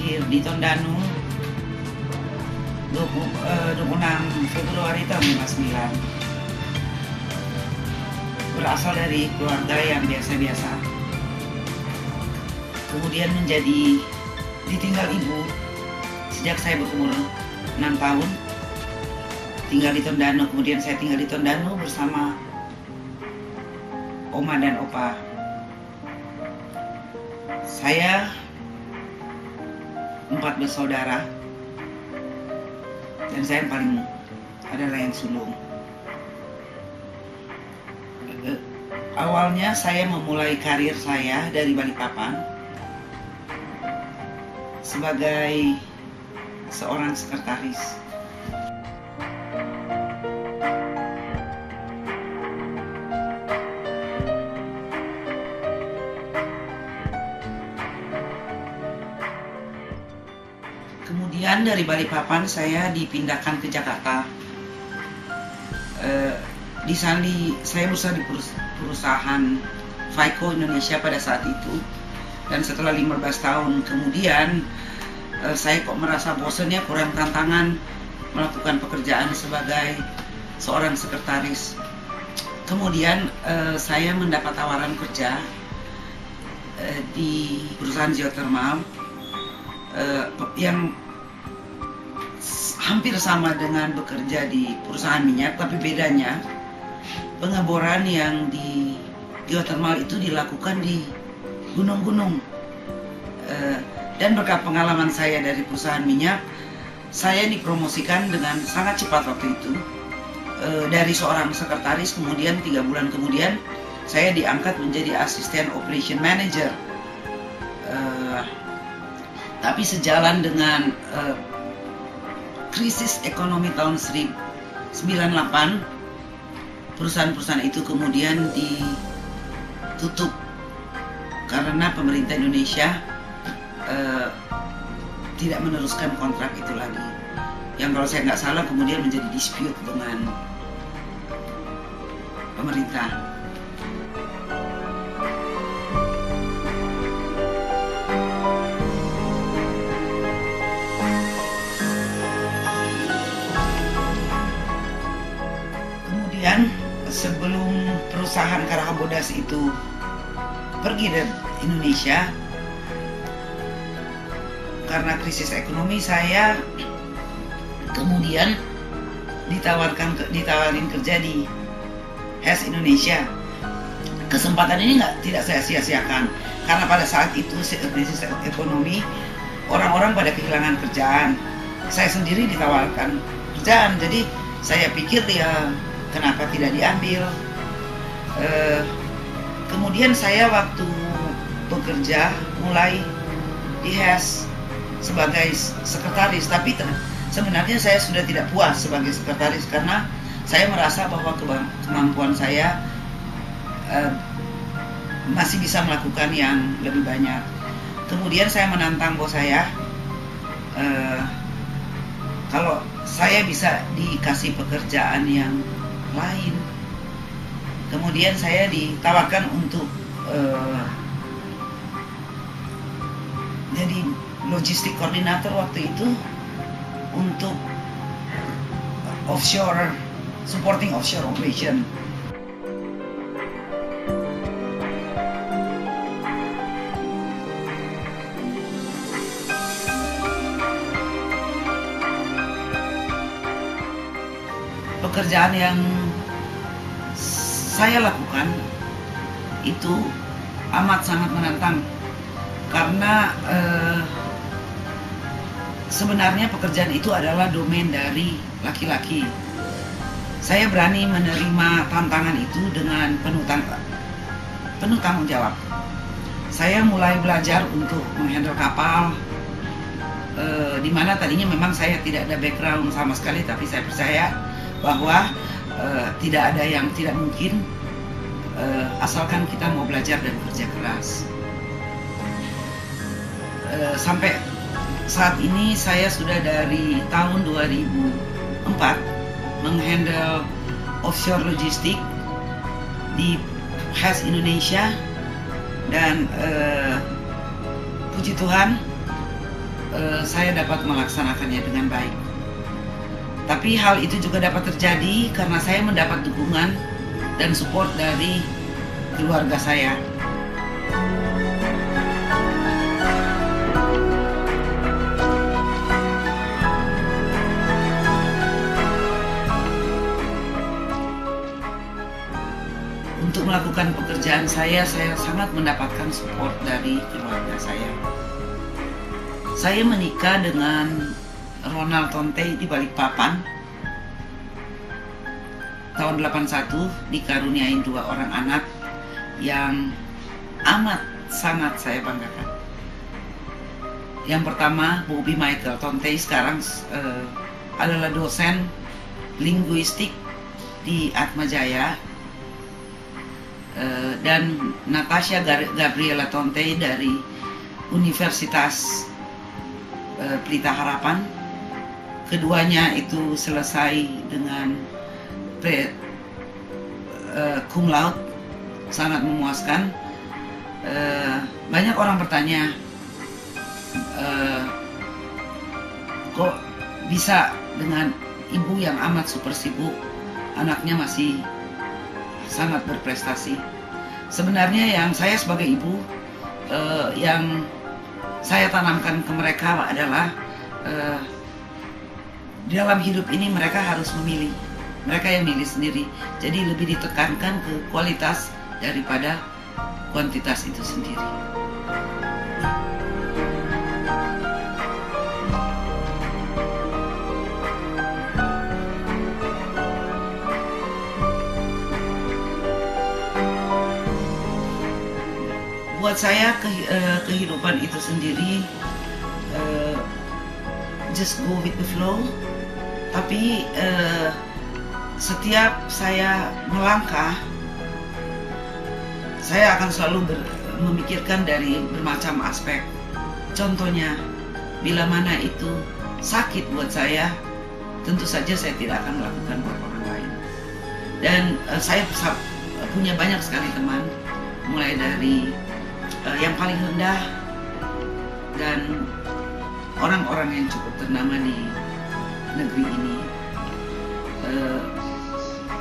lahir di Tondano 26 Februari tahun 59. Berasal dari keluarga yang biasa-biasa. Kemudian ditinggal ibu sejak saya berumur 6 tahun. Tinggal di Tondano, kemudian saya tinggal di Tondano bersama oma dan opa. Saya 4 bersaudara dan saya yang paling adalah yang sulung. Awalnya saya memulai karir saya dari Balikpapan sebagai seorang sekretaris. Kemudian dari Balikpapan saya dipindahkan ke Jakarta. Di sana saya berusaha di perusahaan Faiko Indonesia pada saat itu. Dan setelah 15 tahun kemudian saya kok merasa bosannya, kurang tantangan melakukan pekerjaan sebagai seorang sekretaris. Kemudian saya mendapat tawaran kerja di perusahaan geothermal yang hampir sama dengan bekerja di perusahaan minyak, tapi bedanya pengeboran yang di geothermal itu dilakukan di gunung-gunung. Dan berkat pengalaman saya dari perusahaan minyak, saya dipromosikan dengan sangat cepat waktu itu. Dari seorang sekretaris, kemudian 3 bulan kemudian saya diangkat menjadi asisten operation manager. Tapi sejalan dengan krisis ekonomi tahun 1998, perusahaan-perusahaan itu kemudian ditutup karena pemerintah Indonesia tidak meneruskan kontrak itu lagi. Yang kalau saya nggak salah kemudian menjadi dispute dengan pemerintah. Kemudian sebelum perusahaan Karahabodas itu pergi dari Indonesia karena krisis ekonomi, saya kemudian ditawarin kerja di Hess Indonesia. Kesempatan ini tidak saya sia-siakan karena pada saat itu krisis ekonomi, orang-orang pada kehilangan kerjaan. Saya sendiri ditawarkan kerjaan, jadi saya pikir ya kenapa tidak diambil. Kemudian saya waktu bekerja mulai di Hess sebagai sekretaris, tapi sebenarnya saya sudah tidak puas sebagai sekretaris karena saya merasa bahwa kemampuan saya masih bisa melakukan yang lebih banyak. Kemudian saya menantang bos saya, kalau saya bisa dikasih pekerjaan yang lain. Kemudian saya ditawarkan untuk jadi logistik koordinator waktu itu untuk supporting offshore operation. Pekerjaan yang saya lakukan itu amat sangat menantang karena sebenarnya pekerjaan itu adalah domain dari laki-laki. Saya berani menerima tantangan itu dengan penuh tanggung jawab. Saya mulai belajar untuk menghandle kapal, di mana tadinya memang saya tidak ada background sama sekali, tapi saya percaya bahwa tidak ada yang tidak mungkin asalkan kita mau belajar dan kerja keras. Sampai saat ini saya sudah dari tahun 2004 menghandle offshore logistik di Hess Indonesia, dan puji Tuhan saya dapat melaksanakannya dengan baik. Tapi hal itu juga dapat terjadi karena saya mendapat dukungan dan support dari keluarga saya. Untuk melakukan pekerjaan saya sangat mendapatkan support dari keluarga saya. Saya menikah dengan Ronald Tonte di Balikpapan. Tahun 81 dikaruniai 2 orang anak yang amat sangat saya banggakan. Yang pertama, Bobby Michael Tonte sekarang adalah dosen linguistik di Atmajaya, dan Natasha Gabriela Tonte dari Universitas Pelita Harapan. Keduanya itu selesai dengan cum laude, sangat memuaskan. Banyak orang bertanya, kok bisa dengan ibu yang amat super sibuk, anaknya masih sangat berprestasi. Sebenarnya yang saya sebagai ibu, yang saya tanamkan ke mereka adalah dalam hidup ini mereka harus memilih. Mereka yang milih sendiri. Jadi lebih ditekankan ke kualitas daripada kuantitas itu sendiri. Buat saya kehidupan itu sendiri just go with the flow. Tapi setiap saya melangkah, saya akan selalu memikirkan dari bermacam aspek. Contohnya, bila mana itu sakit buat saya, tentu saja saya tidak akan melakukan buat orang lain. Dan saya punya banyak sekali teman, mulai dari yang paling rendah dan orang-orang yang cukup ternama di negeri ini.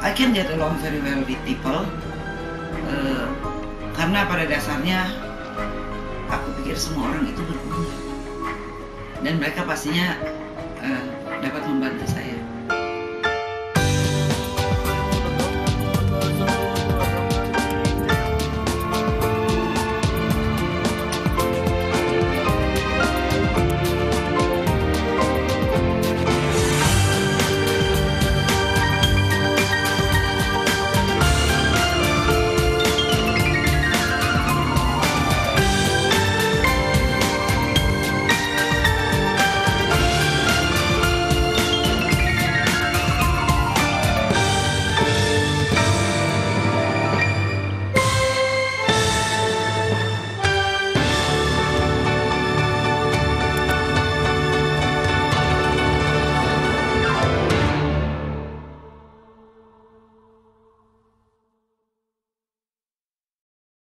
I can get along very well with people, karena pada dasarnya aku pikir semua orang itu berguna dan mereka pastinya dapat membantu saya.